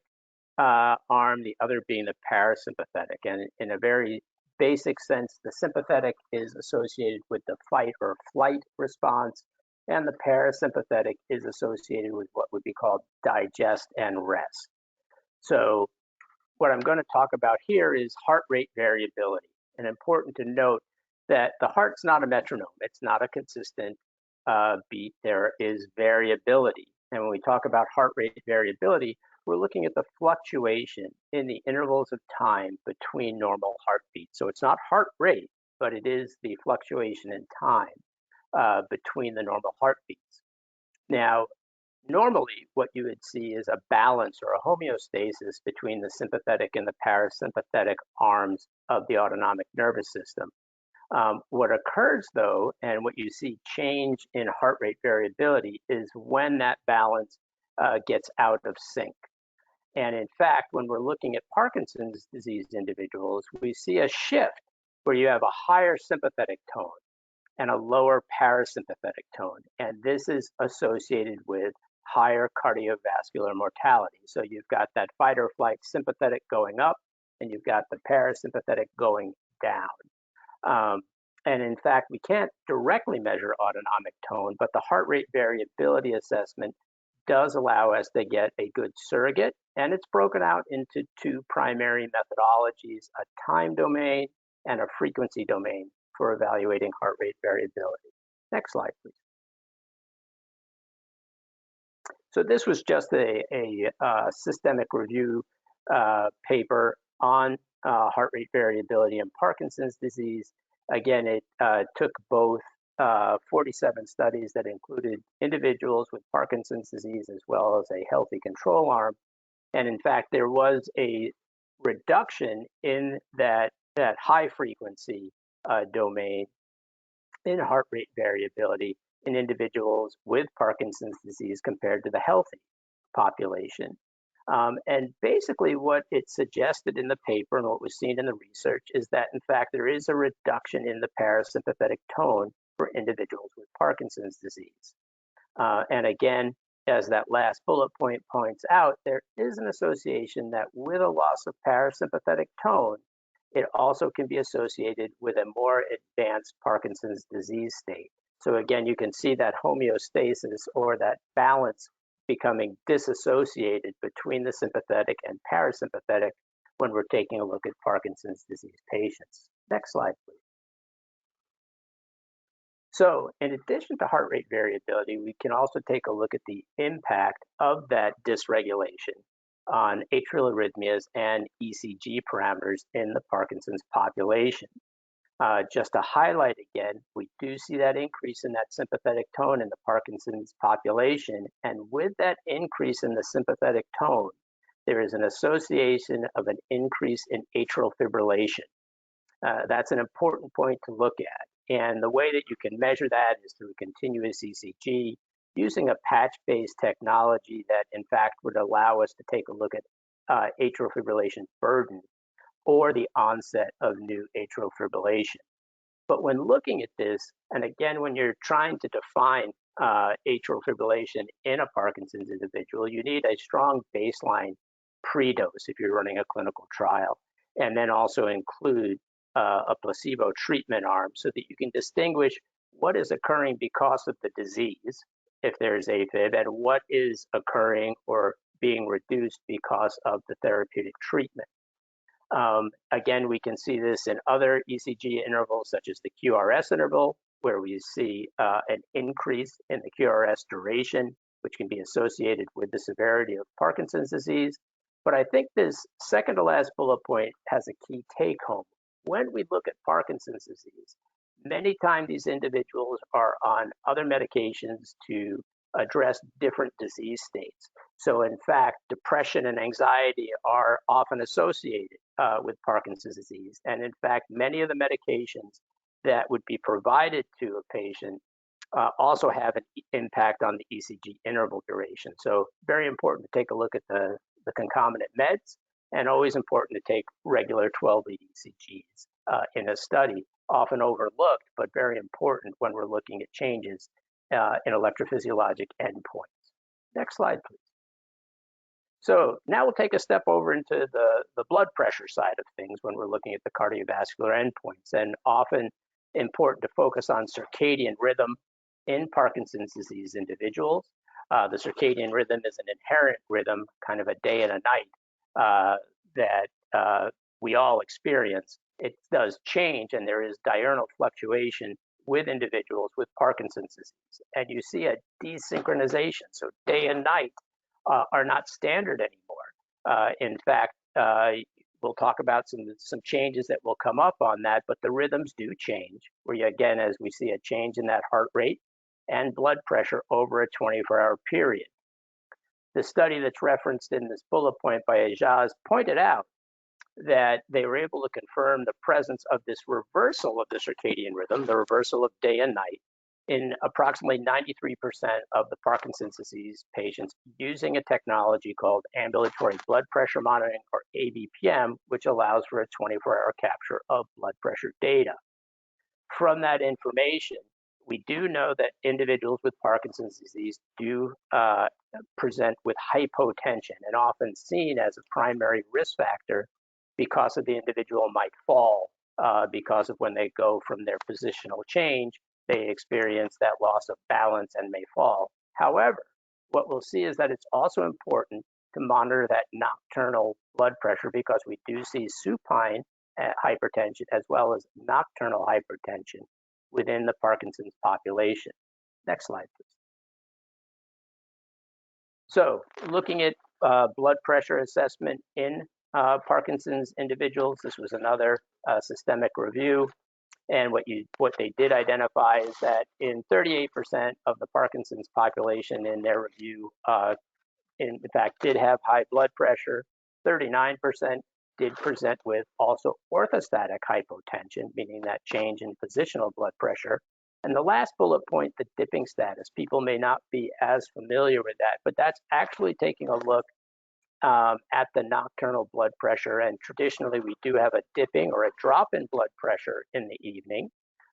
arm, the other being the parasympathetic. And in a very basic sense, the sympathetic is associated with the fight or flight response, and the parasympathetic is associated with what would be called digest and rest. So what I'm going to talk about here is heart rate variability. And important to note that the heart's not a metronome. It's not a consistent beat. There is variability. And when we talk about heart rate variability, we're looking at the fluctuation in the intervals of time between normal heartbeats. So it's not heart rate, but it is the fluctuation in time between the normal heartbeats. Now, normally what you would see is a balance or a homeostasis between the sympathetic and the parasympathetic arms of the autonomic nervous system. What occurs though, and what you see change in heart rate variability, is when that balance gets out of sync. And in fact, when we're looking at Parkinson's disease individuals, we see a shift where you have a higher sympathetic tone and a lower parasympathetic tone. And this is associated with higher cardiovascular mortality. So you've got that fight or flight sympathetic going up, and you've got the parasympathetic going down. And in fact, we can't directly measure autonomic tone, but the heart rate variability assessment does allow us to get a good surrogate, and it's broken out into two primary methodologies, a time domain and a frequency domain for evaluating heart rate variability. Next slide, please. So this was just a systemic review paper on heart rate variability in Parkinson's disease. Again, it took both 47 studies that included individuals with Parkinson's disease as well as a healthy control arm. And in fact, there was a reduction in that high frequency domain in heart rate variability in individuals with Parkinson's disease compared to the healthy population. And basically what it suggested in the paper and what was seen in the research is that, in fact, there is a reduction in the parasympathetic tone for individuals with Parkinson's disease. And again, as that last bullet point points out, there is an association that with a loss of parasympathetic tone, it also can be associated with a more advanced Parkinson's disease state. So again, you can see that homeostasis or that balance becoming disassociated between the sympathetic and parasympathetic when we're taking a look at Parkinson's disease patients. Next slide, please. So in addition to heart rate variability, we can also take a look at the impact of that dysregulation on atrial arrhythmias and ECG parameters in the Parkinson's population. Just to highlight again, we do see that increase in that sympathetic tone in the Parkinson's population. And with that increase in the sympathetic tone, there is an association of an increase in atrial fibrillation. That's an important point to look at. And the way that you can measure that is through continuous ECG using a patch-based technology that in fact would allow us to take a look at atrial fibrillation burden or the onset of new atrial fibrillation. But when looking at this, and again, when you're trying to define atrial fibrillation in a Parkinson's individual, you need a strong baseline pre-dose if you're running a clinical trial, and then also include a placebo treatment arm so that you can distinguish what is occurring because of the disease, if there's AFib, and what is occurring or being reduced because of the therapeutic treatment. Again, we can see this in other ECG intervals, such as the QRS interval, where we see an increase in the QRS duration, which can be associated with the severity of Parkinson's disease. But I think this second to last bullet point has a key take home. When we look at Parkinson's disease, many times these individuals are on other medications to address different disease states. So in fact, depression and anxiety are often associated with Parkinson's disease. And in fact, many of the medications that would be provided to a patient also have an impact on the ECG interval duration. So very important to take a look at the concomitant meds, and always important to take regular 12-lead ECGs in a study, often overlooked, but very important when we're looking at changes in electrophysiologic endpoints. Next slide, please. So now we'll take a step over into the blood pressure side of things when we're looking at the cardiovascular endpoints, and often important to focus on circadian rhythm in Parkinson's disease individuals. The circadian rhythm is an inherent rhythm, kind of a day and a night that we all experience. It does change, and there is diurnal fluctuation with individuals with Parkinson's disease. And you see a desynchronization, so day and night are not standard anymore. In fact, we'll talk about some changes that will come up on that, but the rhythms do change, where you, again, as we see a change in that heart rate and blood pressure over a 24-hour period. The study that's referenced in this bullet point by Ajaz pointed out that they were able to confirm the presence of this reversal of the circadian rhythm, the reversal of day and night, in approximately 93% of the Parkinson's disease patients using a technology called ambulatory blood pressure monitoring, or ABPM, which allows for a 24-hour capture of blood pressure data. From that information, we do know that individuals with Parkinson's disease do present with hypotension, and often seen as a primary risk factor because of the individual might fall because of when they go from their positional change, they experience that loss of balance and may fall. However, what we'll see is that it's also important to monitor that nocturnal blood pressure, because we do see supine hypertension as well as nocturnal hypertension within the Parkinson's population. Next slide, please. So looking at blood pressure assessment in Parkinson's individuals, this was another systemic review. And what they did identify is that in 38% of the Parkinson's population in their review, in fact, did have high blood pressure. 39% did present with also orthostatic hypotension, meaning that change in positional blood pressure. And the last bullet point, the dipping status, people may not be as familiar with that, but that's actually taking a look at the nocturnal blood pressure. And traditionally, we do have a dipping or a drop in blood pressure in the evening.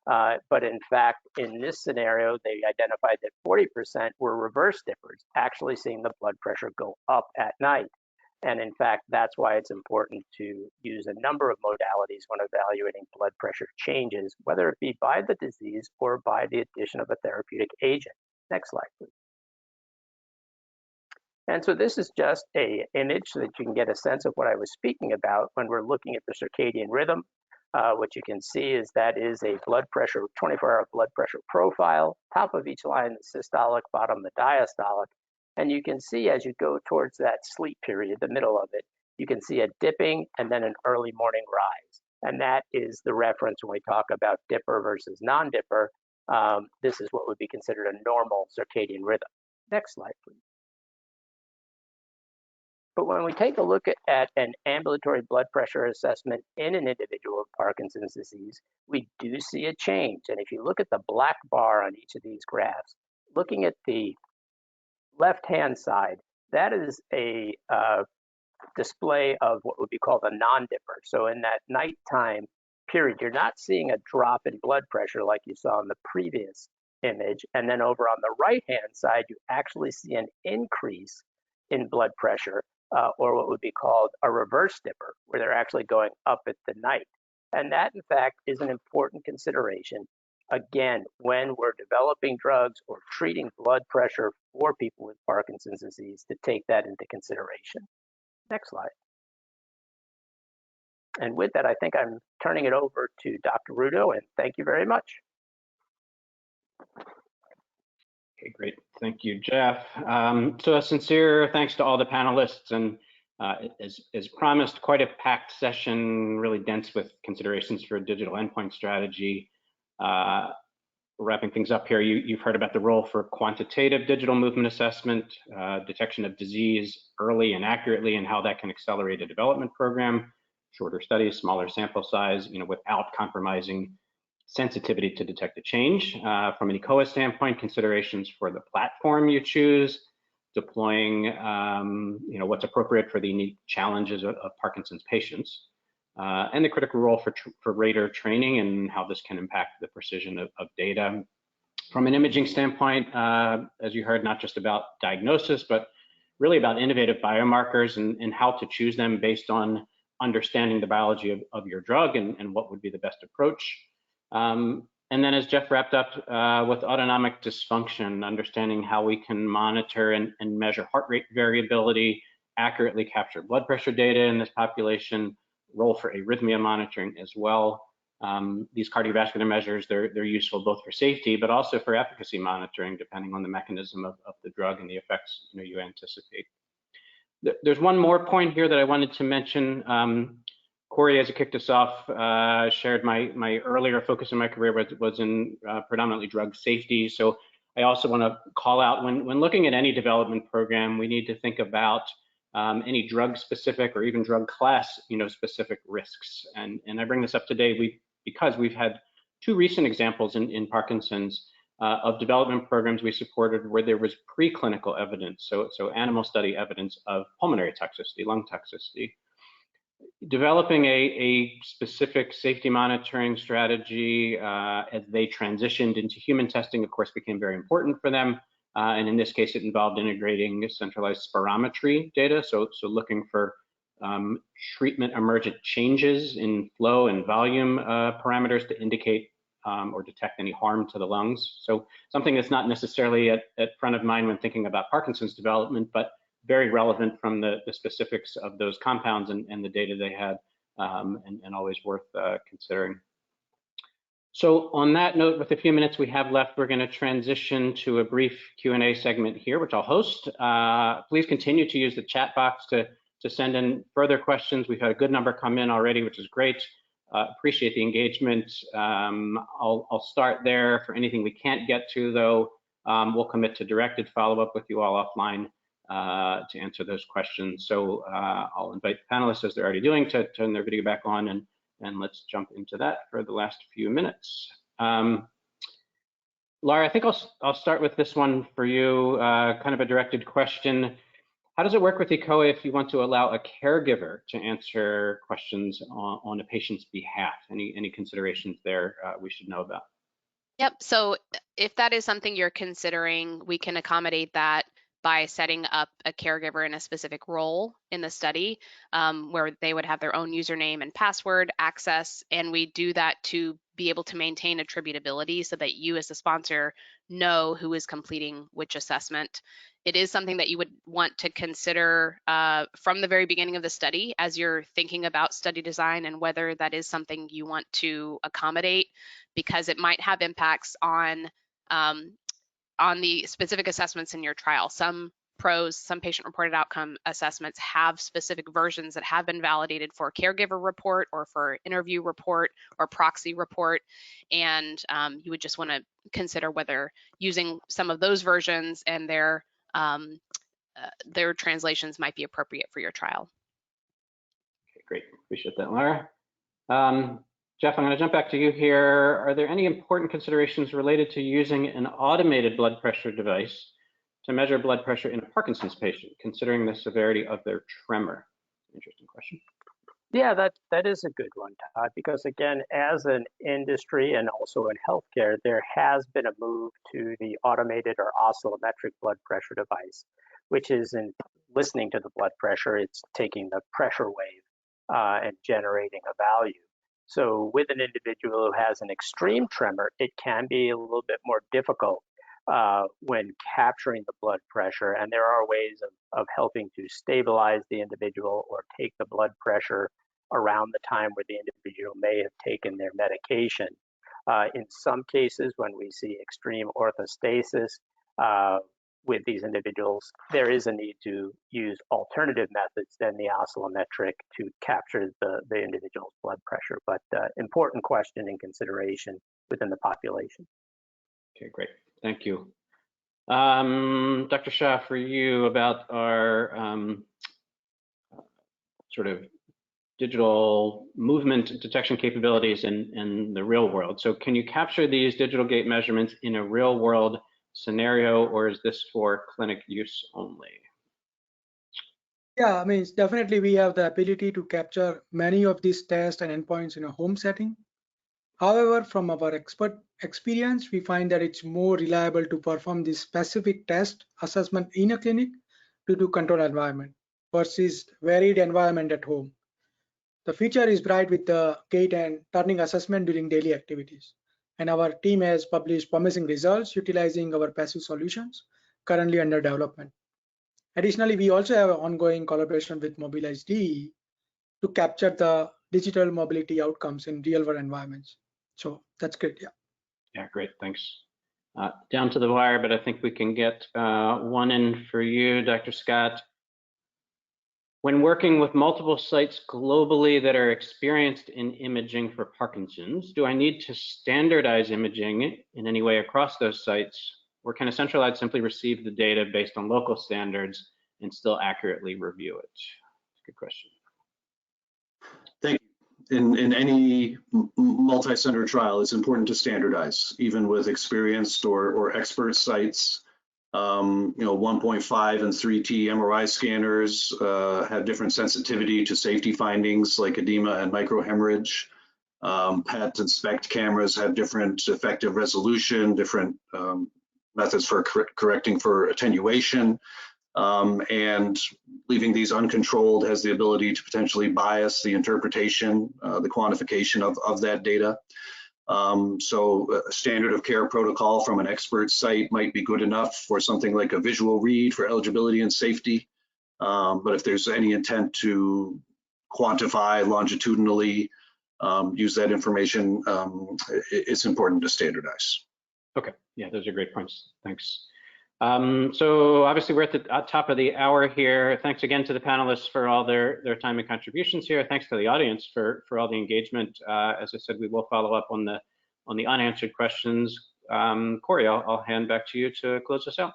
But in fact, in this scenario, they identified that 40% were reverse dippers, actually seeing the blood pressure go up at night. And in fact, that's why it's important to use a number of modalities when evaluating blood pressure changes, whether it be by the disease or by the addition of a therapeutic agent. Next slide, please. And so this is just an image so that you can get a sense of what I was speaking about when we're looking at the circadian rhythm. What you can see is that is a blood pressure, 24-hour blood pressure profile, top of each line, the systolic, bottom, the diastolic. And you can see as you go towards that sleep period, the middle of it, you can see a dipping and then an early morning rise. And that is the reference when we talk about dipper versus non-dipper. This is what would be considered a normal circadian rhythm. Next slide, please. But when we take a look at an ambulatory blood pressure assessment in an individual with Parkinson's disease, we do see a change. And if you look at the black bar on each of these graphs, looking at the left-hand side, that is a display of what would be called a non-dipper. So in that nighttime period, you're not seeing a drop in blood pressure like you saw in the previous image. And then over on the right-hand side, you actually see an increase in blood pressure, or what would be called a reverse dipper, where they're actually going up at the night. And that, in fact, is an important consideration, again, when we're developing drugs or treating blood pressure for people with Parkinson's disease, to take that into consideration. Next slide. And with that, I think I'm turning it over to Dr. Rudo, and thank you very much. Okay, great. Thank you, Jeff. So a sincere thanks to all the panelists, and as promised, quite a packed session, really dense with considerations for a digital endpoint strategy. Wrapping things up here, you've heard about the role for quantitative digital movement assessment, detection of disease early and accurately, and how that can accelerate a development program, shorter studies, smaller sample size, without compromising sensitivity to detect a change. From an ECOA standpoint, considerations for the platform you choose, deploying what's appropriate for the unique challenges of Parkinson's patients, and the critical role for rater training and how this can impact the precision of data. From an imaging standpoint, as you heard, not just about diagnosis, but really about innovative biomarkers and how to choose them based on understanding the biology of your drug and what would be the best approach. And then as Jeff wrapped up with autonomic dysfunction, understanding how we can monitor and measure heart rate variability, accurately capture blood pressure data in this population, role for arrhythmia monitoring as well. These cardiovascular measures, they're useful both for safety, but also for efficacy monitoring, depending on the mechanism of the drug and the effects you anticipate. There's one more point here that I wanted to mention. Corey, as he kicked us off, shared my earlier focus in my career was in predominantly drug safety. So I also want to call out when looking at any development program, we need to think about any drug specific or even drug class specific risks. And I bring this up today because we've had two recent examples in Parkinson's of development programs we supported where there was preclinical evidence, so animal study evidence of pulmonary toxicity, lung toxicity. Developing a specific safety monitoring strategy as they transitioned into human testing, of course, became very important for them. And in this case, it involved integrating centralized spirometry data, so looking for treatment emergent changes in flow and volume parameters to indicate or detect any harm to the lungs. So something that's not necessarily at front of mind when thinking about Parkinson's development, but very relevant from the specifics of those compounds and the data they had, and always worth considering. So on that note, with the few minutes we have left, we're going to transition to a brief Q&A segment here, which I'll host. Please continue to use the chat box to send in further questions. We've had a good number come in already, which is great. Appreciate the engagement. I'll start there. For anything we can't get to, though, we'll commit to directed follow-up with you all offline to answer those questions. So I'll invite the panelists, as they're already doing, to turn their video back on, and let's jump into that for the last few minutes. Laura, I think I'll start with this one for you, kind of a directed question. How does it work with ECOA if you want to allow a caregiver to answer questions on a patient's behalf? Any considerations there we should know about? Yep, so if that is something you're considering, we can accommodate that by setting up a caregiver in a specific role in the study where they would have their own username and password access, and we do that to be able to maintain attributability so that you as the sponsor know who is completing which assessment. It is something that you would want to consider from the very beginning of the study as you're thinking about study design and whether that is something you want to accommodate, because it might have impacts on the specific assessments in your trial. Some PROs, some patient-reported outcome assessments have specific versions that have been validated for caregiver report or for interview report or proxy report, and you would just want to consider whether using some of those versions and their translations might be appropriate for your trial. Okay, great, appreciate that, Laura. Jeff, I'm going to jump back to you here. Are there any important considerations related to using an automated blood pressure device to measure blood pressure in a Parkinson's patient, considering the severity of their tremor? Interesting question. Yeah, that is a good one, Todd, because again, as an industry and also in healthcare, there has been a move to the automated or oscillometric blood pressure device, which is in listening to the blood pressure, it's taking the pressure wave and generating a value. So with an individual who has an extreme tremor, it can be a little bit more difficult when capturing the blood pressure. And there are ways of helping to stabilize the individual or take the blood pressure around the time where the individual may have taken their medication. In some cases, when we see extreme orthostasis with these individuals, there is a need to use alternative methods than the oscillometric to capture the individual's blood pressure. But important question and consideration within the population. Okay, great, thank you. Dr. Shah, for you about our sort of digital movement detection capabilities in the real world. So can you capture these digital gait measurements in a real world scenario, or is this for clinic use only? Yeah, I mean, definitely we have the ability to capture many of these tests and endpoints in a home setting. However, from our expert experience, we find that it's more reliable to perform this specific test assessment in a clinic due to controlled environment versus varied environment at home. The future is bright with the gait and turning assessment during daily activities. And our team has published promising results utilizing our passive solutions currently under development. Additionally, we also have an ongoing collaboration with Mobilize DE to capture the digital mobility outcomes in real-world environments. So that's great, yeah. Yeah, great, thanks. Down to the wire, but I think we can get one in for you, Dr. Scott. When working with multiple sites globally that are experienced in imaging for Parkinson's, do I need to standardize imaging in any way across those sites, or can a central lab simply receive the data based on local standards and still accurately review it? That's a good question. Thank you. In any multi-center trial, it's important to standardize, even with experienced or expert sites. 1.5 and 3T MRI scanners have different sensitivity to safety findings like edema and microhemorrhage. PET and SPECT cameras have different effective resolution, different methods for correcting for attenuation, and leaving these uncontrolled has the ability to potentially bias the interpretation, the quantification of that data. So a standard of care protocol from an expert site might be good enough for something like a visual read for eligibility and safety. But if there's any intent to quantify longitudinally, use that information, it's important to standardize. Okay, yeah, those are great points, thanks. So obviously we're at the top of the hour here. Thanks again to the panelists for all their time and contributions here. Thanks to the audience for all the engagement. As I said, we will follow up on the unanswered questions. Corey, I'll hand back to you to close us out.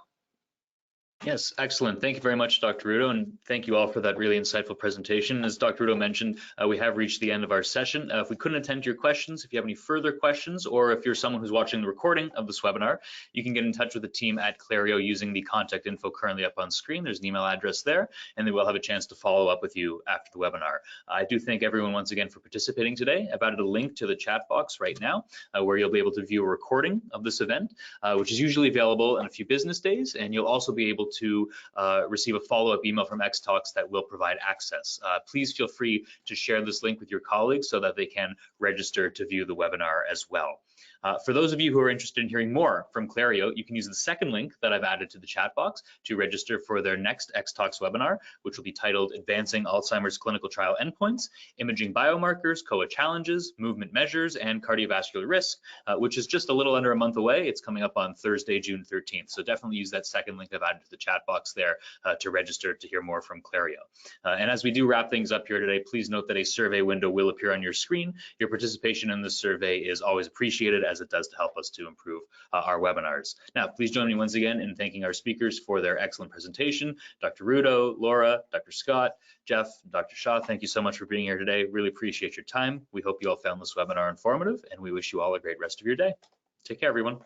Yes, excellent. Thank you very much, Dr. Rudo, and thank you all for that really insightful presentation. As Dr. Rudo mentioned, we have reached the end of our session. If we couldn't attend to your questions, if you have any further questions, or if you're someone who's watching the recording of this webinar, you can get in touch with the team at Clario using the contact info currently up on screen. There's an email address there, and they will have a chance to follow up with you after the webinar. I do thank everyone once again for participating today. I've added a link to the chat box right now where you'll be able to view a recording of this event, which is usually available in a few business days, and you'll also be able to receive a follow-up email from X-Talks that will provide access. Please feel free to share this link with your colleagues so that they can register to view the webinar as well. For those of you who are interested in hearing more from Clario, you can use the second link that I've added to the chat box to register for their next X-Talks webinar, which will be titled Advancing Alzheimer's Clinical Trial Endpoints, Imaging Biomarkers, COA Challenges, Movement Measures, and Cardiovascular Risk, which is just a little under a month away. It's coming up on Thursday, June 13th. So definitely use that second link I've added to the chat box there to register to hear more from Clario. And as we do wrap things up here today, please note that a survey window will appear on your screen. Your participation in this survey is always appreciated, as it does to help us to improve our webinars. Now, please join me once again in thanking our speakers for their excellent presentation. Dr. Rudo, Laura, Dr. Scott, Jeff, Dr. Shah, thank you so much for being here today. Really appreciate your time. We hope you all found this webinar informative, and we wish you all a great rest of your day. Take care, everyone.